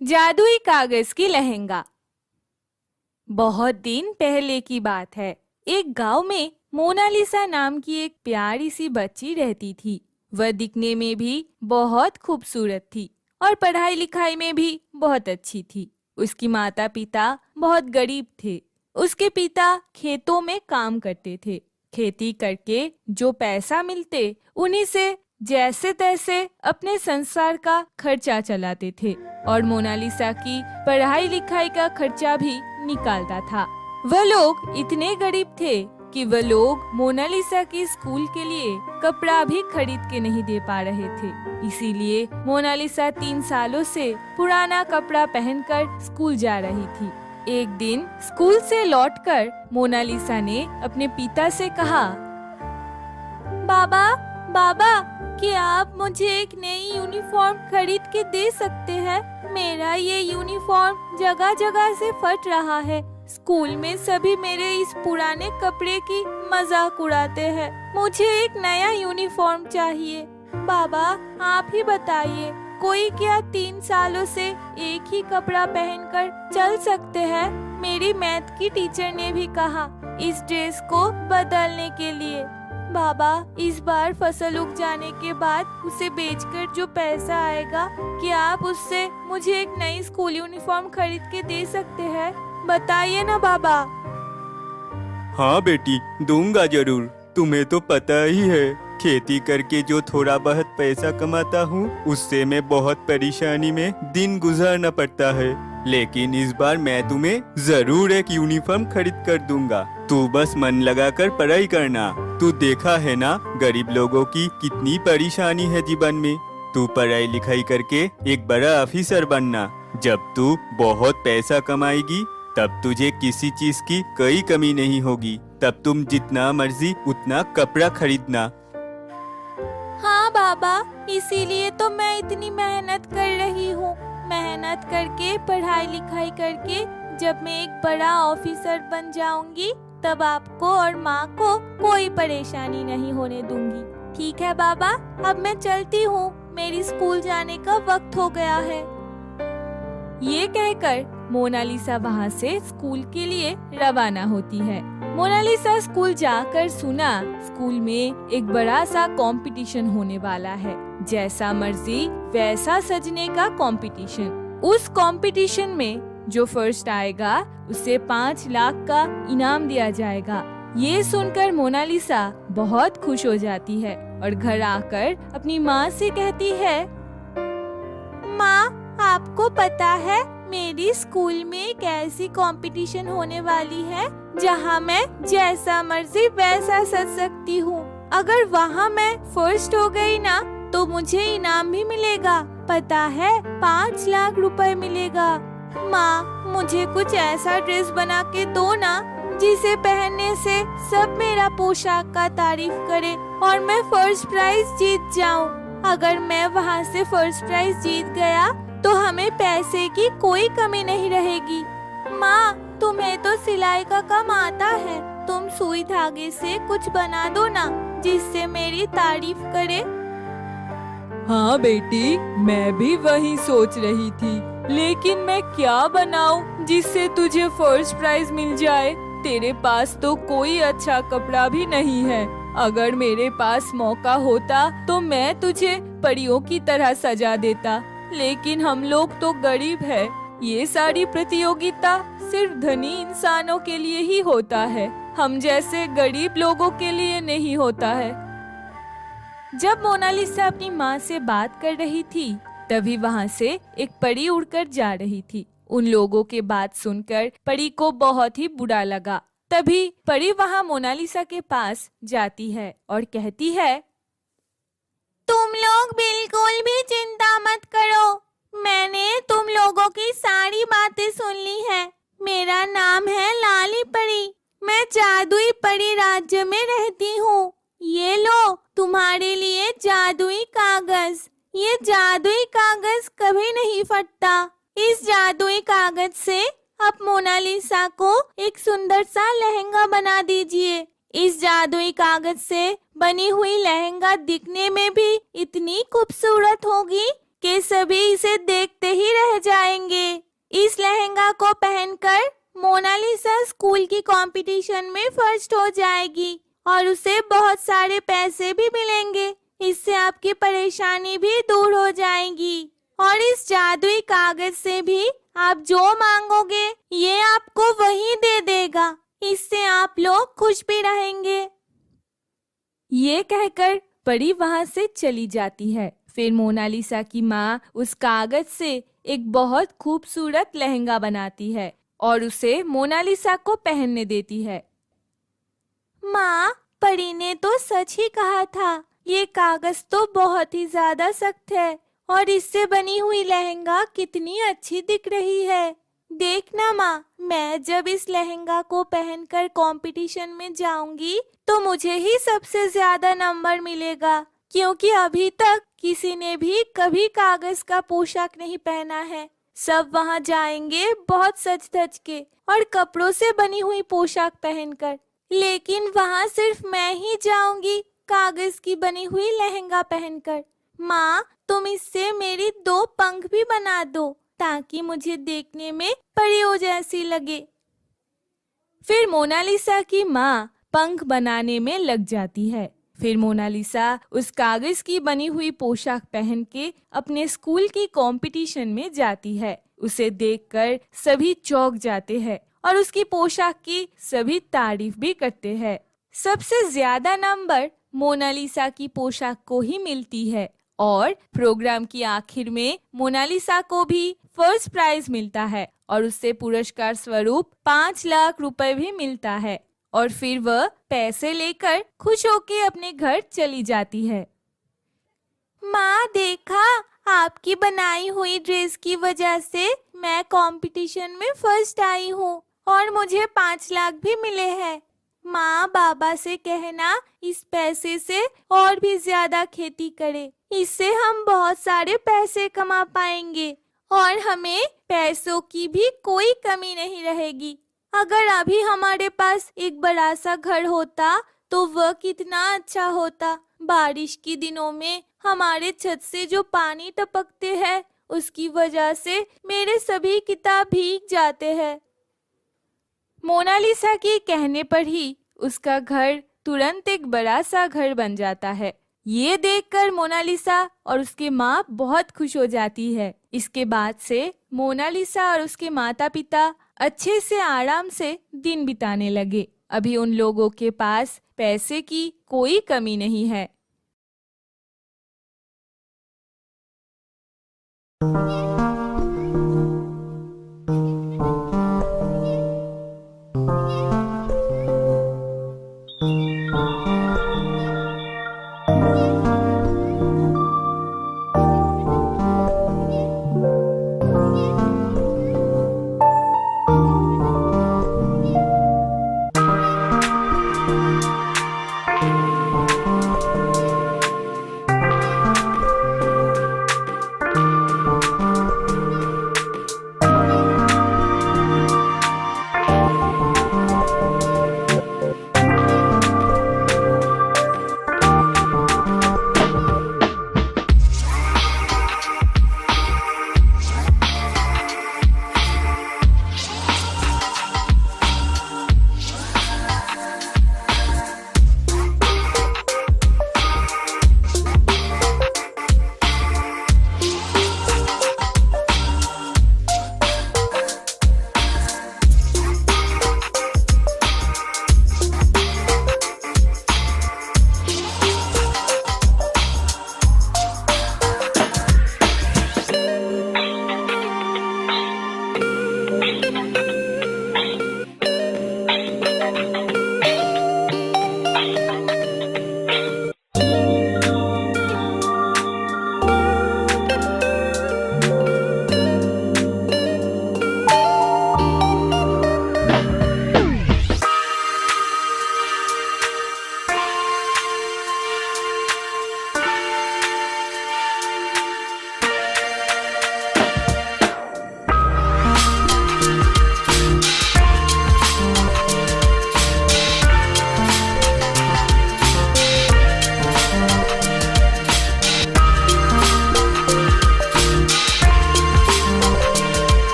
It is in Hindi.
जादुई कागज की लहंगा। बहुत दिन पहले की बात है। एक गांव में मोनालिसा नाम की एक प्यारी सी बच्ची रहती थी। वह दिखने में भी बहुत खूबसूरत थी और पढ़ाई लिखाई में भी बहुत अच्छी थी। उसकी माता पिता बहुत गरीब थे। उसके पिता खेतों में काम करते थे। खेती करके जो पैसा मिलते उन्हीं से जैसे तैसे अपने संसार का खर्चा चलाते थे और मोनालिसा की पढ़ाई लिखाई का खर्चा भी निकालता था। वह लोग इतने गरीब थे कि वह लोग मोनालिसा की स्कूल के लिए कपड़ा भी खरीद के नहीं दे पा रहे थे। इसीलिए मोनालिसा 3 सालों से पुराना कपड़ा पहनकर स्कूल जा रही थी। एक दिन स्कूल से लौटकर मोनालिसा ने अपने पिता से कहा, बाबा बाबा, क्या आप मुझे एक नई यूनिफॉर्म खरीद के दे सकते हैं? मेरा ये यूनिफॉर्म जगह जगह से फट रहा है। स्कूल में सभी मेरे इस पुराने कपड़े की मजाक उड़ाते हैं। मुझे एक नया यूनिफॉर्म चाहिए। बाबा आप ही बताइए, कोई क्या 3 सालों से एक ही कपड़ा पहनकर चल सकते हैं? मेरी मैथ की टीचर ने भी कहा इस ड्रेस को बदलने के लिए। बाबा, इस बार फसल उग जाने के बाद उसे बेचकर जो पैसा आएगा, क्या आप उससे मुझे एक नई स्कूल यूनिफॉर्म खरीद के दे सकते हैं? बताइए ना बाबा। हाँ बेटी, दूंगा जरूर। तुम्हें तो पता ही है, खेती करके जो थोड़ा बहुत पैसा कमाता हूँ उससे मैं बहुत परेशानी में दिन गुजारना पड़ता है। लेकिन इस बार मैं तुम्हें जरूर एक यूनिफॉर्म खरीद कर दूंगा। तू बस मन लगाकर पढ़ाई करना। तू देखा है ना गरीब लोगों की कितनी परेशानी है जीवन में। तू पढ़ाई लिखाई करके एक बड़ा ऑफिसर बनना। जब तू बहुत पैसा कमाएगी तब तुझे किसी चीज की कोई कमी नहीं होगी। तब तुम जितना मर्जी उतना कपड़ा खरीदना। हाँ बाबा, इसीलिए तो मैं इतनी मेहनत कर रही हूँ। मेहनत करके पढ़ाई लिखाई करके जब मैं एक बड़ा ऑफिसर बन जाऊंगी तब आपको और माँ को कोई परेशानी नहीं होने दूंगी। ठीक है बाबा, अब मैं चलती हूँ। मेरी स्कूल जाने का वक्त हो गया है। ये कहकर मोनालिसा वहाँ से स्कूल के लिए रवाना होती है। मोनालिसा स्कूल जाकर सुना स्कूल में एक बड़ा सा कंपटीशन होने वाला है। जैसा मर्जी वैसा सजने का कंपटीशन। उस कंपटीशन में जो फर्स्ट आएगा उसे 5 लाख का इनाम दिया जाएगा। ये सुनकर मोनालिसा बहुत खुश हो जाती है और घर आकर अपनी माँ से कहती है, माँ आपको पता है मेरी स्कूल में एक ऐसी कंपटीशन होने वाली है जहाँ मैं जैसा मर्जी वैसा सज सकती हूँ। अगर वहाँ मैं फर्स्ट हो गई ना तो मुझे इनाम भी मिलेगा। पता है 5 लाख रुपए मिलेगा। माँ मुझे कुछ ऐसा ड्रेस बना के दो ना जिसे पहनने से सब मेरा पोशाक का तारीफ करे और मैं फर्स्ट प्राइज जीत जाऊँ। अगर मैं वहाँ से फर्स्ट प्राइज जीत गया तो हमें पैसे की कोई कमी नहीं रहेगी। माँ तुम्हें तो सिलाई का काम आता है, तुम सुई धागे से कुछ बना दो ना जिससे मेरी तारीफ करे। हाँ बेटी, मैं भी वही सोच रही थी, लेकिन मैं क्या बनाऊं जिससे तुझे फर्स्ट प्राइज मिल जाए। तेरे पास तो कोई अच्छा कपड़ा भी नहीं है। अगर मेरे पास मौका होता तो मैं तुझे परियों की तरह सजा देता, लेकिन हम लोग तो गरीब है। ये सारी प्रतियोगिता सिर्फ धनी इंसानों के लिए ही होता है, हम जैसे गरीब लोगों के लिए नहीं होता है। जब मोनालिसा अपनी माँ से बात कर रही थी तभी वहाँ से एक परी उड़कर जा रही थी। उन लोगों के बात सुनकर परी को बहुत ही बुरा लगा। तभी परी वहाँ मोनालिसा के पास जाती है और कहती है, तुम लोग बिल्कुल भी चिंता मत करो, मैंने तुम लोगों की सारी बातें सुन ली है। मेरा नाम है लाली परी, मैं जादुई परी राज्य में रहती हूँ। ये लो तुम्हारे लिए जादुई कागज। ये जादुई कागज कभी नहीं फटता। इस जादुई कागज से आप मोनालिसा को एक सुंदर सा लहंगा बना दीजिए। इस जादुई कागज से बनी हुई लहंगा दिखने में भी इतनी खूबसूरत होगी के सभी इसे देखते ही रह जाएंगे। इस लहंगा को पहनकर मोनालिसा स्कूल की कंपटीशन में फर्स्ट हो जाएगी और उसे बहुत सारे पैसे भी मिलेंगे। इससे आपकी परेशानी भी दूर हो जाएगी और इस जादुई कागज से भी आप जो मांगोगे ये आपको वही दे देगा। इससे आप लोग खुश भी रहेंगे। ये कहकर परी वहां से चली जाती है। फिर मोनालिसा की माँ उस कागज से एक बहुत खूबसूरत लहंगा बनाती है और उसे मोनालिसा को पहनने देती है। माँ, परी ने तो सच ही कहा था। ये कागज तो बहुत ही ज्यादा सख्त है और इससे बनी हुई लहंगा कितनी अच्छी दिख रही है। देखना माँ, मैं जब इस लहंगा को पहनकर कंपटीशन में जाऊंगी तो मुझे ही सबसे ज्यादा नंबर मिलेगा, क्योंकि अभी तक किसी ने भी कभी कागज का पोशाक नहीं पहना है। सब वहाँ जाएंगे बहुत सज धज के और कपड़ों से बनी हुई पोशाक पहनकर, लेकिन वहाँ सिर्फ मैं ही जाऊंगी कागज की बनी हुई लहंगा पहनकर। माँ, तुम इससे मेरी 2 पंख भी बना दो ताकि मुझे देखने में परियों जैसी लगे। फिर मोनालिसा की माँ पंख बनाने में लग जाती है। फिर मोनालिसा उस कागज की बनी हुई पोशाक पहन के अपने स्कूल की कंपटीशन में जाती है। उसे देखकर सभी चौंक जाते हैं और उसकी पोशाक की सभी तारीफ भी करते हैं। सबसे ज्यादा नंबर मोनालिसा की पोशाक को ही मिलती है और प्रोग्राम की आखिर में मोनालिसा को भी फर्स्ट प्राइज मिलता है और उससे पुरस्कार स्वरूप 5 लाख रुपए भी मिलता है और फिर वह पैसे लेकर खुश होकर अपने घर चली जाती है। माँ, देखा, आपकी बनाई हुई ड्रेस की वजह से मैं कंपटीशन में फर्स्ट आई हूँ और मुझे 5 लाख भी मिले हैं। माँ, बाबा से कहना इस पैसे से और भी ज्यादा खेती करे। इससे हम बहुत सारे पैसे कमा पाएंगे और हमें पैसों की भी कोई कमी नहीं रहेगी। अगर अभी हमारे पास एक बड़ा सा घर होता तो वह कितना अच्छा होता। बारिश के दिनों में हमारे छत से जो पानी टपकते हैं उसकी वजह से मेरे सभी किताब भीग जाते हैं। मोनालिसा के कहने पर ही उसका घर तुरंत एक बड़ा सा घर बन जाता है। ये देखकर मोनालिसा और उसके माँ बहुत खुश हो जाती है। इसके बाद से मोनालिसा और उसके माता पिता अच्छे से आराम से दिन बिताने लगे। अभी उन लोगों के पास पैसे की कोई कमी नहीं है।